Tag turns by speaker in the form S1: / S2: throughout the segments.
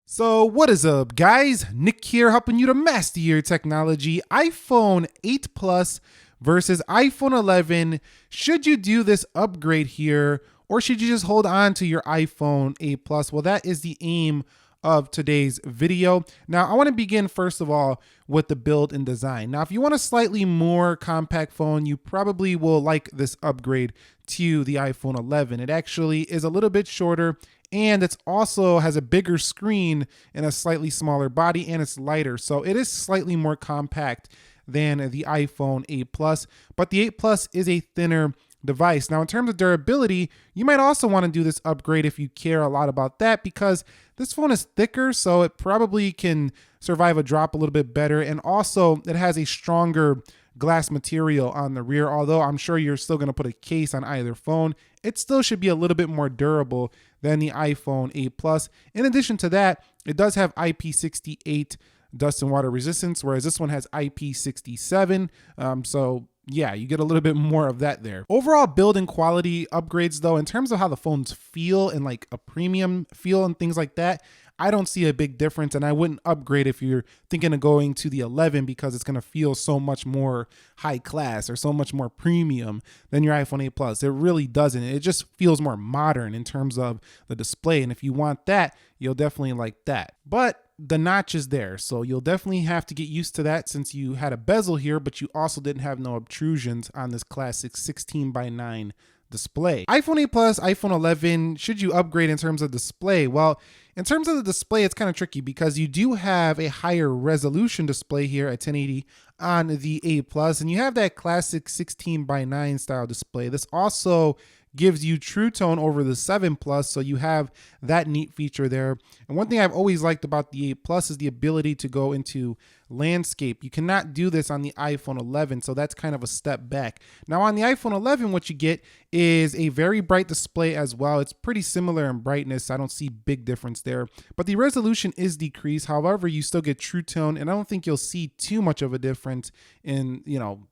S1: So what is up, guys? Nick here, helping you to master your technology. iPhone 8 Plus versus iPhone 11. Should you do this upgrade here, or should you just hold on to your iPhone 8 Plus? Well, that is the aim of today's video. Now, I want to begin first of all with the build and design. Now, if you want a slightly more compact phone, you probably will like this upgrade to the iPhone 11. It actually is a little bit shorter, and it's also has a bigger screen and a slightly smaller body, and it's lighter. So it is slightly more compact than the iPhone 8 Plus, but the 8 Plus is a thinner device. Now, in terms of durability, you might also want to do this upgrade if you care a lot about that, because this phone is thicker, so it probably can survive a drop a little bit better. And also it has a stronger glass material on the rear. Although I'm sure you're still going to put a case on either phone, it still should be a little bit more durable than the iPhone 8 Plus. In addition to that, it does have IP68 dust and water resistance, whereas this one has IP67. So yeah, you get a little bit more of that there. Overall build and quality upgrades though, in terms of how the phones feel and like a premium feel and things like that, I don't see a big difference, and I wouldn't upgrade if you're thinking of going to the 11 because it's going to feel so much more high class or so much more premium than your iPhone 8 Plus. It really doesn't. It just feels more modern in terms of the display, and if you want that, you'll definitely like that. But the notch is there, so you'll definitely have to get used to that since you had a bezel here, but you also didn't have no obtrusions on this classic 16:9 display. iPhone 8 Plus, iPhone 11, should you upgrade in terms of display? Well, in terms of the display, it's kind of tricky because you do have a higher resolution display here at 1080 on the 8 Plus, and you have that classic 16:9 style display. This also gives you True Tone over the 7 Plus, so you have that neat feature there. And one thing I've always liked about the 8 Plus is the ability to go into landscape. You cannot do this on the iPhone 11, so that's kind of a step back. Now on the iPhone 11, what you get is a very bright display as well. It's pretty similar in brightness. I don't see big difference there, but the resolution is decreased. However, you still get True Tone, and I don't think you'll see too much of a difference in,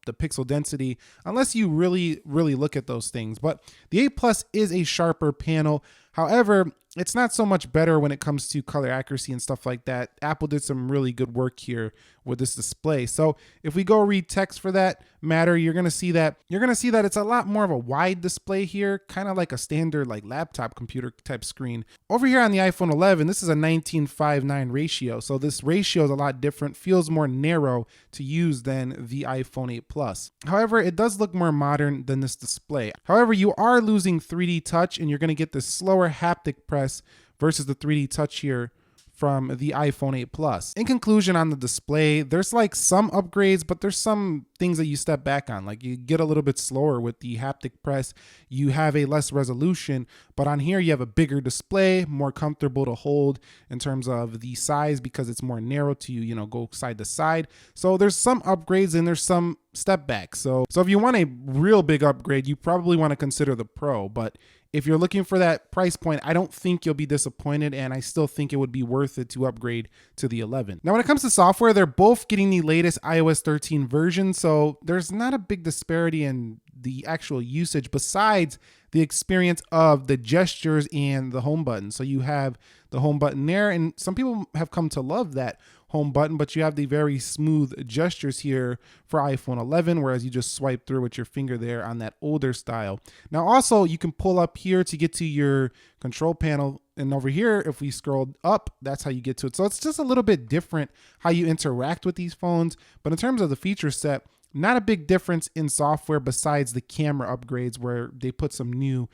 S1: the pixel density unless you really look at those things. But the 8 Plus is a sharper panel. However, it's not so much better when it comes to color accuracy and stuff like that. Apple did some really good work here with this display. So if we go read text for that matter, you're going to see that it's a lot more of a wide display here, kind of like a standard like laptop computer type screen. Over here on the iPhone 11, this is a 19:9 ratio. So this ratio is a lot different, feels more narrow to use than the iPhone 8 Plus. However, it does look more modern than this display. However, you are losing 3D touch, and you're going to get this slower haptic press versus the 3D touch here from the iPhone 8 Plus. In conclusion on the display, there's like some upgrades, but there's some things that you step back on. Like you get a little bit slower with the haptic press, you have a less resolution, but on here you have a bigger display, more comfortable to hold in terms of the size because it's more narrow to, go side to side. So there's some upgrades and there's some step back. So if you want a real big upgrade, you probably want to consider the Pro, but if you're looking for that price point, I don't think you'll be disappointed, and I still think it would be worth it to upgrade to the 11. Now, when it comes to software, they're both getting the latest iOS 13 version, so there's not a big disparity in the actual usage besides the experience of the gestures and the home button. So you have the home button there, and some people have come to love that home button, but you have the very smooth gestures here for iPhone 11, whereas you just swipe through with your finger there on that older style. Now also you can pull up here to get to your control panel, and over here if we scroll up, that's how you get to it. So it's just a little bit different how you interact with these phones, but in terms of the feature set, not a big difference in software besides the camera upgrades where they put some new,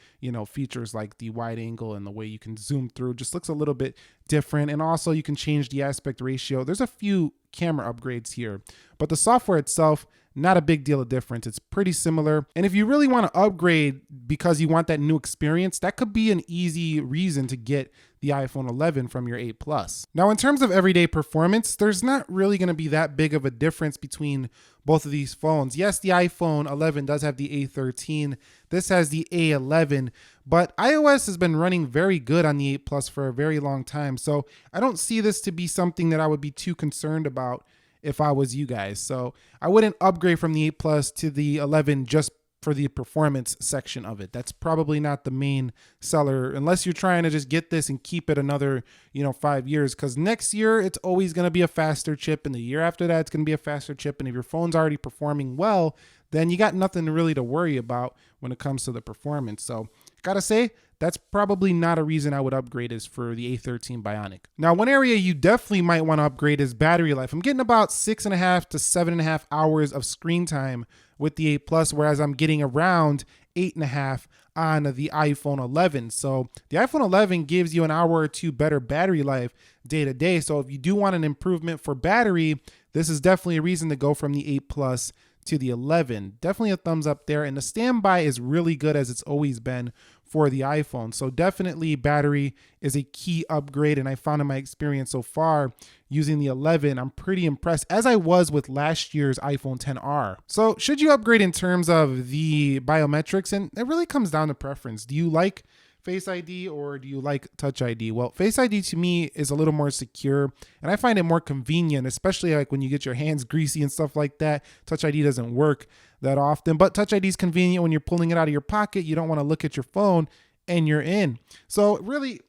S1: features like the wide angle and the way you can zoom through. Just looks a little bit different. And also you can change the aspect ratio. There's a few camera upgrades here, but the software itself, not a big deal of difference. It's pretty similar. And if you really want to upgrade because you want that new experience, that could be an easy reason to get the iPhone 11 from your 8 Plus. Now, in terms of everyday performance, there's not really going to be that big of a difference between both of these phones. Yes, the iPhone 11 does have the A13. This has the A11, but iOS has been running very good on the 8 Plus for a very long time. So I don't see this to be something that I would be too concerned about if I was you guys. So I wouldn't upgrade from the 8 Plus to the 11 just for the performance section of it. That's probably not the main seller unless you're trying to just get this and keep it another, 5 years, because next year it's always going to be a faster chip, and the year after that it's going to be a faster chip. And if your phone's already performing well, then you got nothing really to worry about when it comes to the performance. So gotta say, that's probably not a reason I would upgrade is for the A13 Bionic. Now, one area you definitely might want to upgrade is battery life. I'm getting about 6.5 to 7.5 hours of screen time with the 8 Plus, whereas I'm getting around 8.5 on the iPhone 11. So the iPhone 11 gives you an hour or two better battery life day to day. So if you do want an improvement for battery, this is definitely a reason to go from the 8 Plus to the 11. Definitely a thumbs up there. And the standby is really good, as it's always been for the iPhone. So definitely battery is a key upgrade. And I found in my experience so far using the 11, I'm pretty impressed, as I was with last year's iPhone XR. So should you upgrade in terms of the biometrics? And it really comes down to preference. Do you like Face ID or do you like Touch ID? Well, Face ID to me is a little more secure, and I find it more convenient, especially like when you get your hands greasy and stuff like that. Touch ID doesn't work that often, but Touch ID is convenient when you're pulling it out of your pocket. You don't want to look at your phone and you're in. So really,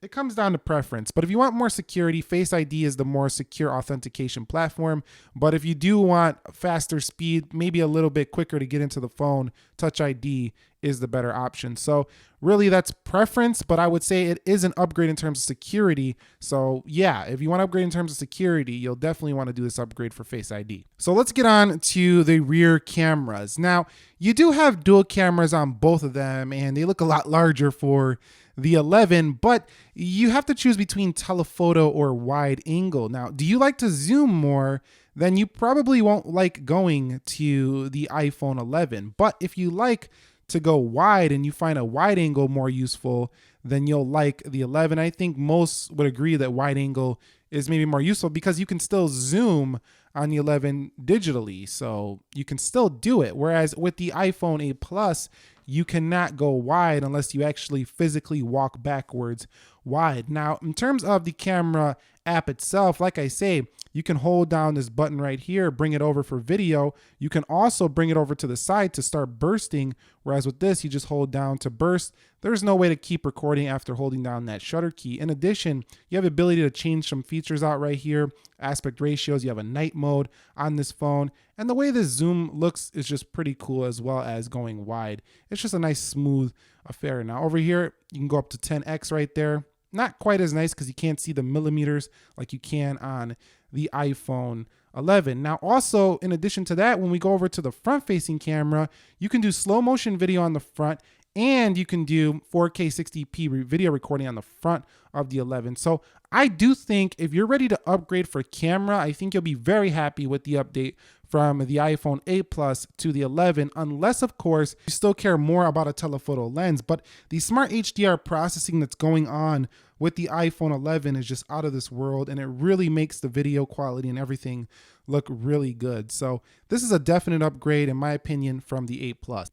S1: it comes down to preference. But if you want more security, Face ID is the more secure authentication platform. But if you do want faster speed, maybe a little bit quicker to get into the phone, Touch ID is the better option. So really, that's preference, but I would say it is an upgrade in terms of security. So yeah, if you want to upgrade in terms of security, you'll definitely want to do this upgrade for Face ID. So let's get on to the rear cameras. Now, you do have dual cameras on both of them, and they look a lot larger for the 11, but you have to choose between telephoto or wide angle. Now, do you like to zoom more? Then you probably won't like going to the iPhone 11. But if you like to go wide and you find a wide angle more useful, then you'll like the 11. I think most would agree that wide angle is maybe more useful because you can still zoom on the 11 digitally. So you can still do it. Whereas with the iPhone 8 Plus, you cannot go wide unless you actually physically walk backwards wide. Now, in terms of the camera app itself, like I say, you can hold down this button right here, bring it over for video. You can also bring it over to the side to start bursting, whereas with this, you just hold down to burst. There's no way to keep recording after holding down that shutter key. In addition, you have the ability to change some features out right here, aspect ratios. You have a night mode on this phone, and the way this zoom looks is just pretty cool, as well as going wide. It's just a nice smooth affair. Now over here, you can go up to 10x right there. Not quite as nice because you can't see the millimeters like you can on the iPhone 11. Now also, in addition to that, when we go over to the front facing camera, you can do slow motion video on the front, and you can do 4K 60p video recording on the front of the 11. So I do think if you're ready to upgrade for camera, I think you'll be very happy with the update from the iPhone 8 Plus to the 11, unless of course you still care more about a telephoto lens. But the smart HDR processing that's going on with the iPhone 11 is just out of this world, and it really makes the video quality and everything look really good. So this is a definite upgrade in my opinion from the 8 Plus.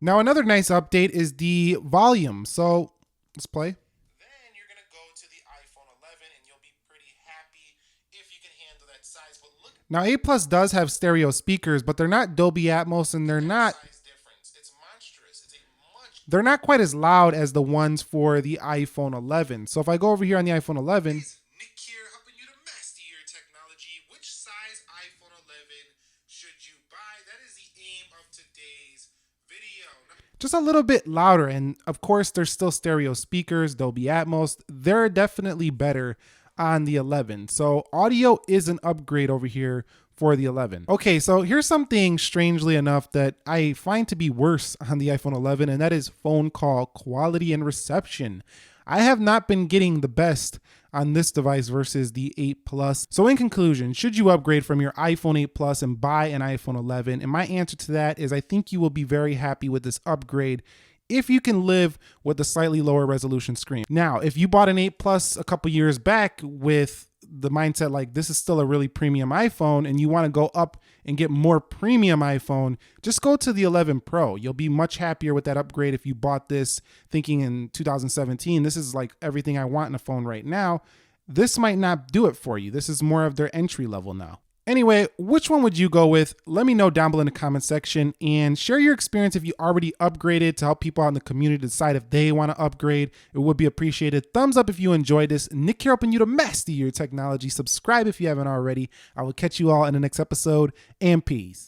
S1: Now, another nice update is the volume. So let's play. Then you're going to go to the iPhone 11 and you'll be pretty happy if you can handle that size. But look, now 8 Plus does have stereo speakers, but they're not Dolby Atmos, and they're not they're not quite as loud as the ones for the iPhone 11. So if I go over here on the iPhone 11,
S2: Nick here, helping you to master your technology. Which size iPhone 11 should you buy? That is the aim of today's video.
S1: just a little bit louder. And of course, there's still stereo speakers, Dolby Atmos. They're definitely better on the 11. So audio is an upgrade over here for the 11. Okay, so here's something strangely enough that I find to be worse on the iPhone 11, and that is phone call quality and reception. I have not been getting the best on this device versus the 8 Plus. So in conclusion, should you upgrade from your iPhone 8 Plus and buy an iPhone 11? And my answer to that is I think you will be very happy with this upgrade if you can live with the slightly lower resolution screen. Now, if you bought an 8 Plus a couple years back with the mindset like this is still a really premium iPhone and you want to go up and get more premium iPhone, just go to the 11 Pro. You'll be much happier with that upgrade if you bought this thinking in 2017, this is like everything I want in a phone right now. This might not do it for you. This is more of their entry level now. Anyway, which one would you go with? Let me know down below in the comment section and share your experience if you already upgraded to help people out in the community decide if they want to upgrade. It would be appreciated. Thumbs up if you enjoyed this. Nick here helping you to master your technology. Subscribe if you haven't already. I will catch you all in the next episode, and peace.